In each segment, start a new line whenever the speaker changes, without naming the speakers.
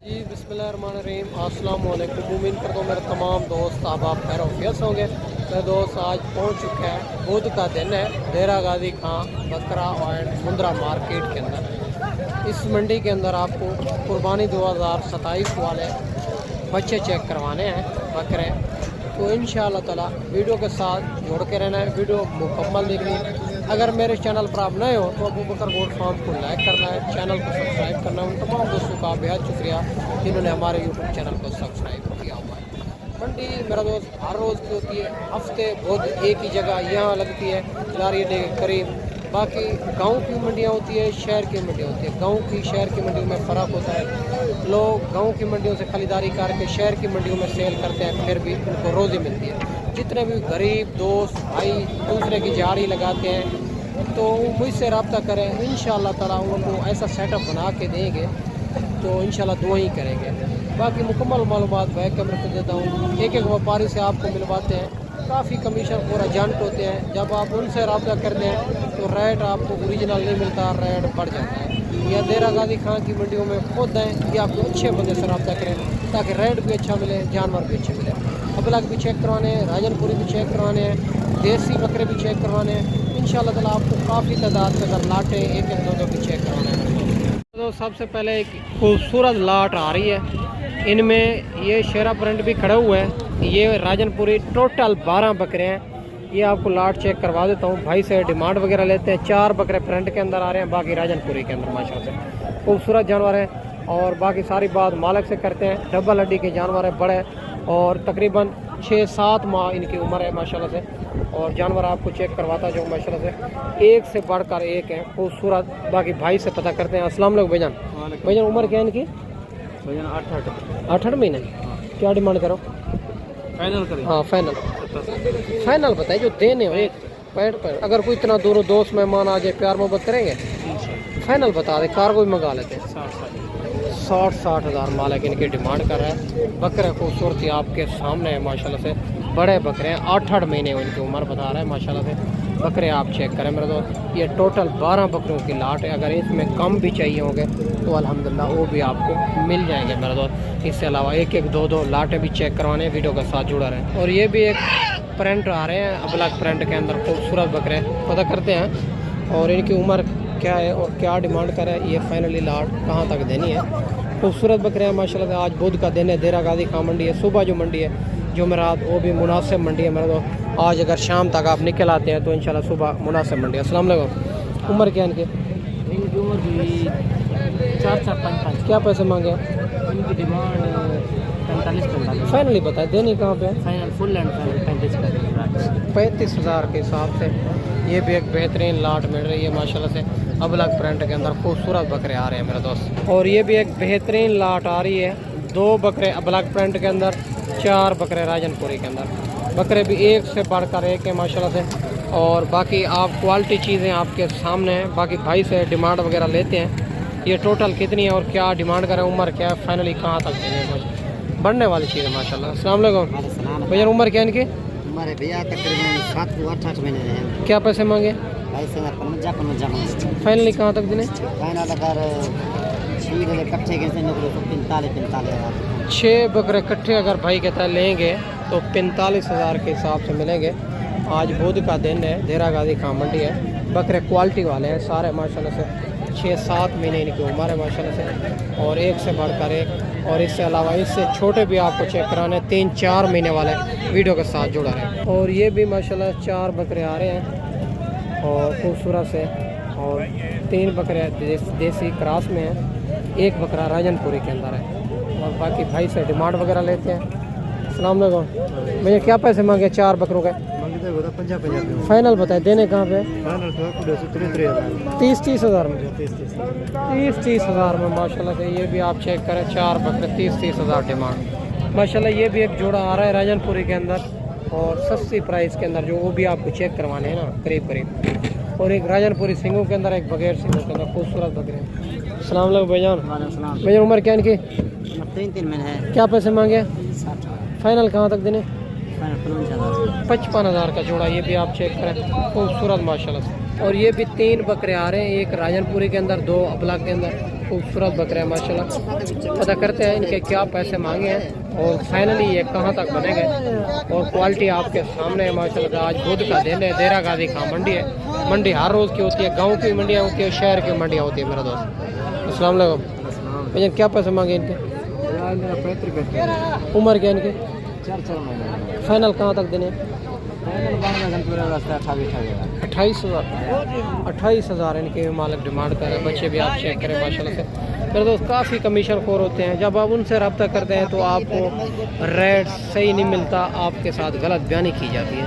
जी बिस्मिल्लाहिर्रहमानिर्रहीम अस्सलाम वालेकुम। उम्मीद करता हूँ मेरे तमाम दोस्त आप खैर ऑफियस होंगे। मेरे दोस्त आज पहुँच चुके हैं, बुध का दिन है, डेरा गाजी खां बकरा एंड मुंद्रा मार्केट के अंदर। इस मंडी के अंदर आपको कुर्बानी 2027 वाले बच्चे चेक करवाने हैं बकरे, तो इंशाअल्लाह ताला वीडियो के साथ जुड़ के रहना है, वीडियो मुकम्मल देखनी है। अगर मेरे चैनल पर आप नए हो तो अबू बकर गोट फार्म को लाइक करना है, चैनल को सब्सक्राइब करना है। उन तमाम दोस्तों का बेहद शुक्रिया जिन्होंने हमारे यूट्यूब चैनल को सब्सक्राइब किया हुआ है। मंडी मेरा दोस्त हर रोज़ की होती है, हफ्ते बहुत एक ही जगह यहाँ लगती है लारी डे के करीब। बाकी गांव की मंडियाँ होती है, शहर की मंडियाँ होती है। गांव की शहर की मंडियों में फ़र्क होता है, लोग गांव की मंडियों से खरीदारी करके शहर की मंडियों में सेल करते हैं, फिर भी उनको रोज़ी मिलती है। जितने भी गरीब दोस्त भाई दूसरे की झाड़ी लगाते हैं तो मुझसे रब्ता करें, इंशाअल्लाह ताला उनको ऐसा सेटअप बना के देंगे तो इंशाअल्लाह दुआ ही करेंगे। बाकी मुकम्मल मालूमात बैक कैमरे पर देता हूँ, एक एक व्यापारी से आपको मिलवाते हैं। काफ़ी कमीशन पूरा एजेंट होते हैं, जब आप उनसे रब्ता करते हैं तो रेट आपको ओरिजिनल नहीं मिलता, रेट बढ़ जाता है। या डेरा गाजी खां की मंडियों में खुद हैं कि आपको अच्छे बंदे से रब्ता करें ताकि रेट भी अच्छा मिले, जानवर भी अच्छे मिले। अबलग भी चेक करवाने हैं, राजनपुरी भी चेक करवाने हैं, देसी बकरे भी चेक करवाने हैं। इंशाअल्लाह ताला आपको काफ़ी तादाद में अगर लाटे एक एक दो भी चेक करवाने हैं। तो सबसे पहले एक खूबसूरत लाट आ रही है, इनमें ये शेरा प्रिंट भी खड़े हुए हैं। ये राजनपुरी टोटल 12 बकरे हैं। ये आपको लाट चेक करवा देता हूँ। भाई से डिमांड वगैरह लेते हैं। 4 बकरे प्रिंट के अंदर आ रहे हैं, बाकी राजनपुरी के अंदर माशाल्लाह से खूबसूरत जानवर है। और बाकी सारी बात मालिक से करते हैं। डबल हड्डी के जानवर है, बड़े, और तकरीबन 6-7 माह इनकी उम्र है माशाल्लाह से। और जानवर आपको चेक करवाता जो माशाल्लाह से एक से बढ़कर एक है, खूबसूरत। बाकी भाई से पता करते हैं। अस्सलाम वालेकुम भाईजान। भाईजान उम्र क्या है इनकी?
भैया
8 महीने। क्या डिमांड करो?
फाइनल करें?
हाँ फाइनल बताए जो देने हो। एक पैड पर अगर कोई इतना दूर दोस्त मेहमान आ जाए, प्यार मोहब्बत करेंगे? फाइनल बता दे, कार को भी मंगा लेते हैं। 60 हज़ार मालिक इनकी डिमांड कर रहा है। बकरे खूबसूरती आपके सामने है माशाल्लाह से, बड़े बकरे हैं। 8 महीने इनकी उम्र बता रहा है माशाल्लाह से। बकरे आप चेक करें मेरे दोस्त, ये टोटल 12 बकरों की लाट है। अगर इसमें कम भी चाहिए होंगे तो अल्हम्दुलिल्लाह वो भी आपको मिल जाएंगे मेरे दोस्त। इससे अलावा एक एक दो लाटें भी चेक करवाने, वीडियो के साथ जुड़ा रहें। और ये भी एक प्रिंट आ रहे हैं, अबलग प्रिंट के अंदर खूबसूरत बकरे पता करते हैं और इनकी उम्र क्या है और क्या डिमांड करे, ये फाइनली लाट कहाँ तक देनी है। खूबसूरत बकरे हैं माशाल्लाह से। आज बुध का दिन है, डेरा गाजी खां मंडी है। सुबह जो मंडी है जुमेरात वो भी मुनासिब मंडी है मेरे दोस्त। आज अगर शाम तक आप निकल आते हैं तो इंशाल्लाह सुबह मुनासिब मंडी है। अस्सलाम वालेकुम। उम्र क्या है इनकी?
इनकी उम्र भी 4-5।
क्या पैसे मांगे?
इनकी डिमांड 45।
फाइनली बताए देनी कहाँ पे?
फाइनल फुल एंड फाइनल 35
35 हज़ार के हिसाब से ये भी एक बेहतरीन लाट मिल रही है माशाल्लाह से। अबलग प्रिंट के अंदर खूबसूरत बकरे आ रहे हैं मेरे दोस्त। और ये भी एक बेहतरीन लाट आ रही है। 2 बकरे अबलग प्रिंट के अंदर, 4 बकरे राजनपुरी के अंदर। बकरे भी एक से बढ़कर एक है माशाल्लाह से। और बाकी आप क्वालिटी चीज़ें आपके सामने हैं। बाकी भाई से डिमांड वगैरह लेते हैं। ये टोटल कितनी है और क्या डिमांड करें, उम्र क्या है, फाइनली कहाँ तक देंगे, बढ़ने वाली चीज़ है माशाल्लाह। अस्सलाम वालेकुम भैया। उम्र क्या है इनकी?
हमारे भैया तकरीबन 7-8 महीने हैं।
क्या पैसे मांगे?
52
फाइनली कहाँ तक देने?
फाइनल अगर 6 इकट्ठे के
6 बकरे इकट्ठे अगर भाई कहता है लेंगे तो 45 हज़ार के हिसाब से मिलेंगे। आज बुध का दिन है, डेरा गाजी खां मंडी है। बकरे क्वालिटी वाले हैं सारे माशाल्लाह से। 6-7 महीने इनकी उम्र है माशाल्लाह से, और एक से बढ़कर एक। और इससे अलावा इससे छोटे भी आपको चेक कराने, 3-4 महीने वाले, वीडियो के साथ जुड़ा है। और ये भी माशाल्लाह 4 बकरे आ रहे हैं और खूबसूरत से। और 3 बकरे देसी क्रॉस में हैं, 1 बकरा राजनपुरी के अंदर है। और बाकी भाई से डिमांड वगैरह लेते हैं। अस्सलाम वालेकुम भैया। क्या पैसे मांगे 4 बकरों के?
50
फाइनल बताए देने कहाँ पे? 30 हज़ार में। 30 हज़ार में माशाल्लाह से। ये भी आप चेक करें, 4 बकरे 30 हज़ार डिमांड माशाल्लाह। ये भी एक जोड़ा आ रहा है राजनपुरी के अंदर और सस्ती प्राइस के अंदर, जो वो भी आपको चेक करवाने हैं ना करीब। और एक राजनपुरी सिंगों के अंदर, एक बगैर सिंगों के अंदर खूबसूरत बकरे। अस्सलाम वालेकुम भाईजान। भैया उम्र क्या इनकी?
3 महीने है।
क्या पैसे मांगे?
60।
फाइनल कहाँ तक देने?
55 हज़ार।
55 हज़ार का जोड़ा। ये भी आप चेक करें, खूबसूरत माशाल्लाह से। और ये भी 3 बकरे आ रहे हैं, एक राजनपुरी के अंदर, 2 अबला के अंदर। खूबसूरत बकरे हैं माशाल्लाह। पता करते हैं इनके क्या पैसे मांगे हैं और फाइनली ये कहाँ तक बनेंगे। और क्वालिटी आपके सामने है माशाल्लाह। आज बुध का दिन है, देरा गाजी खां मंडी है। मंडी हर रोज़ की होती है, गाँव की मंडियाँ होती है, शहर की मंडियाँ होती है मेरा दोस्त। अस्सलाम वालेकुम भैया, क्या पैसे मांगे इनके? उम्र क्या इनके?
4 महीने।
फाइनल कहाँ तक देने? 28,000 इनके मालिक डिमांड कर रहे हैं। बच्चे भी आप चेक करें माशाल्लाह से। मेरे दोस्त काफ़ी कमीशन खोर होते हैं, जब आप उनसे रब्ता करते हैं तो आपको रेट सही नहीं मिलता, आपके साथ गलत बयानी की जाती है।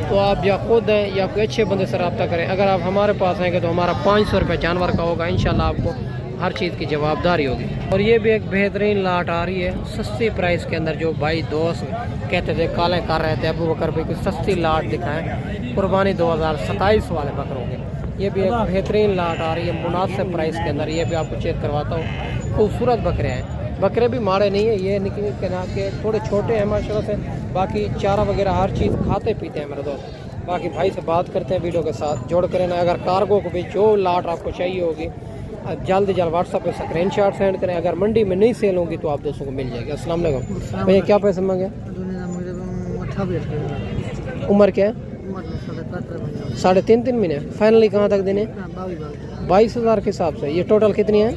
तो आप या खुद हैं या कोई अच्छे बंदे से रब्ता करें। अगर आप हमारे पास आएंगे तो हमारा 500 रुपये जानवर का होगा, इंशाल्लाह आपको हर चीज़ की जवाबदारी होगी। और ये भी एक बेहतरीन लाट आ रही है सस्ती प्राइस के अंदर, जो भाई दोस्त कहते थे काले कर रहे थे अबू बकर भाई कुछ सस्ती लाट दिखाएं, कुर्बानी 2027 वाले बकरों के। ये भी एक बेहतरीन लाट आ रही है मुनासिब प्राइस के अंदर, ये भी आपको चेक करवाता हूँ। खूबसूरत बकरे हैं, बकरे भी माड़े नहीं है, ये निकल के थोड़े छोटे हैं माशाल्लाह से। बाकी चारा वगैरह हर चीज़ खाते पीते हैं मेरे दोस्त। बाकी भाई से बात करते हैं, वीडियो के साथ जोड़ करें ना। अगर कार्गो को भी जो लाट आपको चाहिए होगी जल्द व्हाट्सएप पे स्क्रीनशॉट सेंड करें। अगर मंडी में नहीं सेल होंगी तो आप दोस्तों को मिल जाएगी। अस्सलाम वालेकुम भैया, क्या पैसे मांगे? उम्र क्या है? 3.5 महीने। फाइनली कहाँ तक देने? 22,000 के हिसाब से। ये टोटल कितनी है?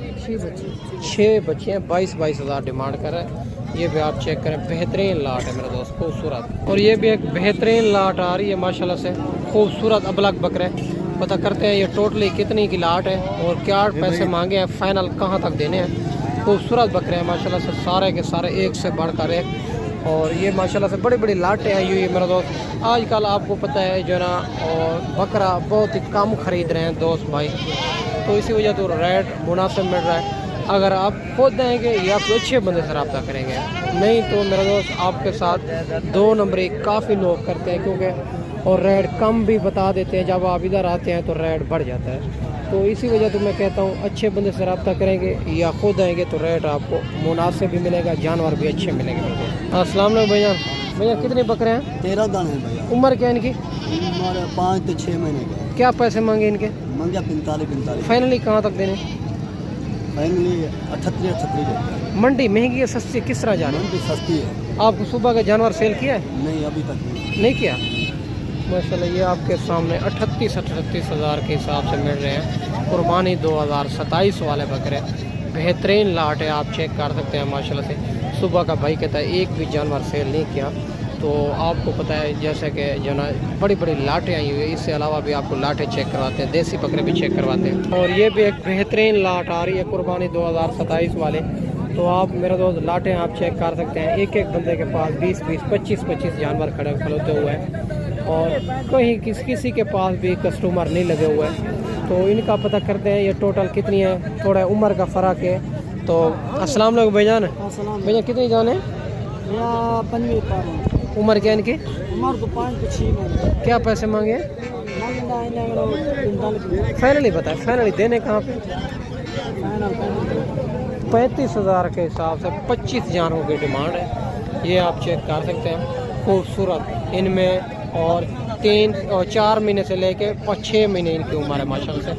6 बच्चे हैं। 22,000 डिमांड कर रहे हैं। ये भी आप चेक करें, बेहतरीन लाट है मेरे दोस्त, खूबसूरत। और ये भी एक बेहतरीन लाट आ रही है माशाल्लाह से, खूबसूरत अबलग बकरे। पता करते हैं ये टोटली कितनी की लाट है और क्या पैसे मांगे हैं, फाइनल कहाँ तक देने हैं। खूबसूरत बकरे हैं माशाल्लाह से, सारे के सारे एक से बढ़कर एक। और ये माशाल्लाह से बड़ी बड़ी लाटें आई हुई है मेरा दोस्त। आजकल आपको पता है जो ना, और बकरा बहुत ही कम ख़रीद रहे हैं दोस्त भाई, तो इसी वजह तो रेट मुनासिब मिल रहा है। अगर आप खुद देंगे या कोई अच्छे बंदे से रब्ता करेंगे, नहीं तो मेरा दोस्त आपके साथ 2 नंबरी काफ़ी लोग करते हैं, क्योंकि और रेट कम भी बता देते हैं। जब आप इधर आते हैं तो रेट बढ़ जाता है। तो इसी वजह तो मैं कहता हूँ अच्छे बंदे से रब्ता करेंगे या खुद आएंगे तो रेट आपको मुनासिब भी मिलेगा, जानवर भी अच्छे मिलेंगे। अस्सलाम वालेकुम भैया, भैया कितने बकरे हैं?
13 दाने हैं भैया।
उम्र क्या है इनकी?
उम्र 5 से 6 महीने का।
क्या पैसे मांगे इनके?
मांगे 45।
फाइनली कहाँ तक देने?
फाइनली 38।
मंडी महंगी है सस्ती, किस तरह जाना?
मंडी सस्ती है।
आपको सुबह का जानवर सेल किया है?
नहीं, अभी तक
नहीं किया माशाल्लाह। ये आपके सामने 38,000 के हिसाब से मिल रहे हैं। कुर्बानी 2027 वाले बकरे, बेहतरीन लाट है, आप चेक कर सकते हैं माशाल्लाह से। सुबह का भाई कहता है एक भी जानवर सेल नहीं किया। तो आपको पता है जैसे कि जो ना बड़ी बड़ी लाटें आई हुई है, इससे अलावा भी आपको लाटें चेक करवाते हैं, देसी बकरे भी चेक करवाते हैं। और ये भी एक बेहतरीन लाट आ रही है कुर्बानी 2027 वाले। तो आप मेरे दोस्त लाटें आप चेक कर सकते हैं। एक एक बंदे के पास 20-20, 25-25 जानवर खड़े हुए हैं और कहीं किसी के पास भी कस्टमर नहीं लगे हुए हैं। तो इनका पता करते हैं ये टोटल कितनी है, थोड़ा उम्र का फ़र्क है। तो अस्सलाम वालेकुम भाईजान। भैया कितनी जान है?
5
उम्र क्या इनकी?
उम्र तो 5 से 6 महीने।
क्या पैसे मांगे? फाइनली बताए, फाइनली देने कहाँ पे? 35,000 के हिसाब से 25 जानवरों की डिमांड है। ये आप चेक कर सकते हैं, खूबसूरत इनमें। और 3 और 4 महीने से लेके 6 महीने इनकी उम्र है माशाल्लाह से।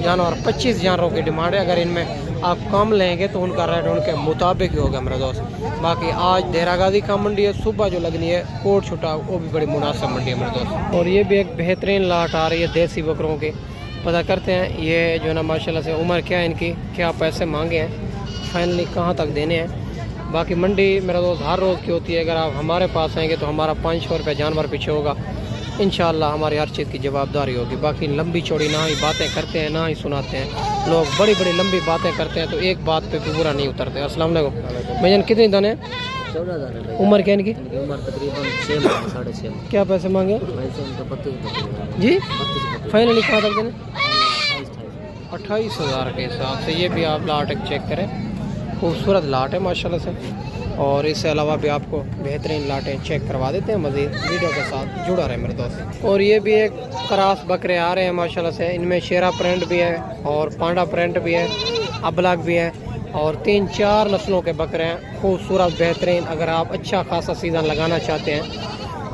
जानवर 25 जानवरों की डिमांड है। अगर इनमें आप कम लेंगे तो उनका रेट उनके मुताबिक ही होगा मेरे दोस्त। बाकी आज देरा गाजी का मंडी है, सुबह जो लगनी है कोट छुटा वो भी बड़ी मुनासिब मंडी है मेरे दोस्त। और ये भी एक बेहतरीन लाट आ रही है देसी बकरों की। पता करते हैं ये जो ना माशाल्लाह से उम्र क्या है इनकी, क्या पैसे मांगे हैं, फाइनली कहाँ तक देने हैं। बाकी मंडी मेरा दोस्त हर रोज़ की होती है। अगर आप हमारे पास आएंगे तो हमारा 500 रुपये जानवर पीछे होगा, इंशाल्लाह हमारी हर चीज़ की जवाबदारी होगी। बाकी लंबी चौड़ी ना ही बातें करते हैं ना ही सुनाते हैं। लोग बड़ी बड़ी लंबी बातें करते हैं तो एक बात पे पूरा नहीं उतरते। अस्सलाम वालेकुम भैया, कितने दाने?
14 दाने।
उम्र क्या इनकी?
उम्र तकरीबन 6 महीने 6.5।
क्या पैसे मांगे जी? फाइनली कहाँ तक देने? 28,000 के हिसाब से। ये भी आप लाट चेक करें, खूबसूरत लाट है माशाल्लाह से। और इससे अलावा भी आपको बेहतरीन लाटें चेक करवा देते हैं मज़ीद, वीडियो के साथ जुड़ा रहे मेरे दोस्त। और ये भी एक क्रॉस बकरे आ रहे हैं माशाल्लाह से। इनमें शेरा प्रिंट भी है और पांडा प्रिंट भी है, अबलग भी है और 3-4 नस्लों के बकरे हैं, खूबसूरत बेहतरीन। अगर आप अच्छा खासा सीज़न लगाना चाहते हैं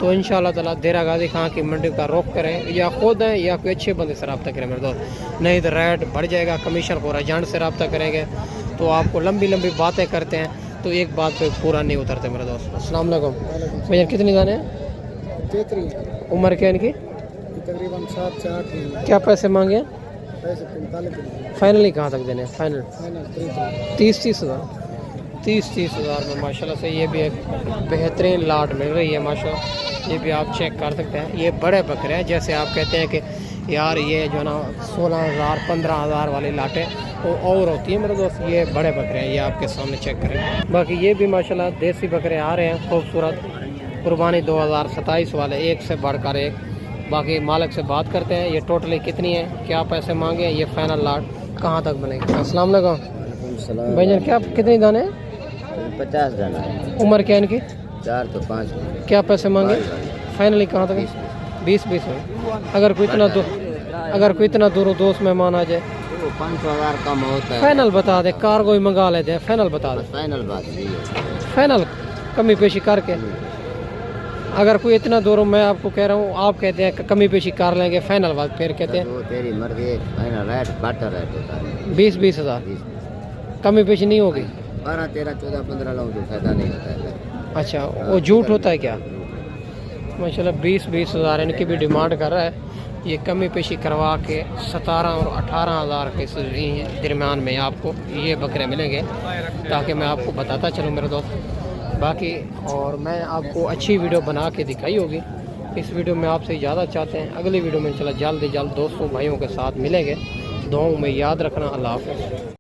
तो इंशाल्लाह ताला देरा गाजी खां की मंडी का रुख करें, या खुद हैं या कोई अच्छे बंदे से रब्ता करें मेरे दोस्त, नहीं तो रेट बढ़ जाएगा। कमीशन को एजेंट से रब्ता करेंगे तो आपको लंबी लंबी बातें करते हैं तो एक बात पे पूरा नहीं उतरते मेरे दोस्त। अस्सलाम वालेकुम भैया, कितनी दाने हैं? उम्र क्या इनकी?
तकरीबन 7 से 8 महीने।
क्या पैसे मांगे?
पैसे 45
फाइनली कहाँ तक देने? फाइनल 30 हज़ार। 30 हज़ार में माशाल्लाह से ये भी एक बेहतरीन लाट मिल रही है माशाल्लाह। ये भी आप चेक कर सकते हैं। ये बड़े बकरे हैं, जैसे आप कहते हैं कि यार ये जो ना 16,000 15,000 वाली लाटें वो और होती है मेरे दोस्त, ये बड़े बकरे हैं, ये आपके सामने चेक करें। बाकी ये भी माशाल्लाह देसी बकरे आ रहे हैं खूबसूरत, कुर्बानी 2027 वाले, एक से बढ़कर एक। बाकी मालिक से बात करते हैं, ये टोटली कितनी है, क्या पैसे मांगे, ये फाइनल लाट कहाँ तक बनेगी। अस्सलाम वालेकुम भाईजान, क्या कितनी दाने?
50 दाना है।
उम्र क्या इनकी?
4 तो 5।
क्या पैसे मांगे? फाइनली कहाँ तक? 20 में। अगर कोई इतना दूर दोस्त मेहमान आ जाए,
500,000 कम होता है।
फाइनल बता दे, कार कोई मंगा लेते हैं, फाइनल बता दे।
फाइनल बात है,
फाइनल कमी पेशी करके, अगर कोई इतना दूर, मैं आपको कह रहा हूँ, आप कहते हैं कमी पेशी कर लेंगे, फाइनल बात फिर कहते हैं
वो तेरी मर्जी है। फाइनल रेट बटर रेट होता है
20 हज़ार, कमी पेशी नहीं होगी।
12 13 14 15 लाऊं तो फायदा नहीं होता है।
अच्छा, वो झूठ होता है क्या? माशाल्लाह 20 हज़ार इनकी भी डिमांड कर रहा है। ये कमी पेशी करवा के 17 और 18 हज़ार के दरमियान में आपको ये बकरे मिलेंगे, ताकि मैं आपको बताता चलूँ मेरे दोस्त। बाकी और मैं आपको अच्छी वीडियो बना के दिखाई होगी। इस वीडियो में आपसे ज़्यादा चाहते हैं, अगली वीडियो में इंशाल्लाह जल्द से जल्द दोस्तों भाइयों के साथ मिलेंगे। दुआओं में याद रखना। अल्लाह हाफ़िज़।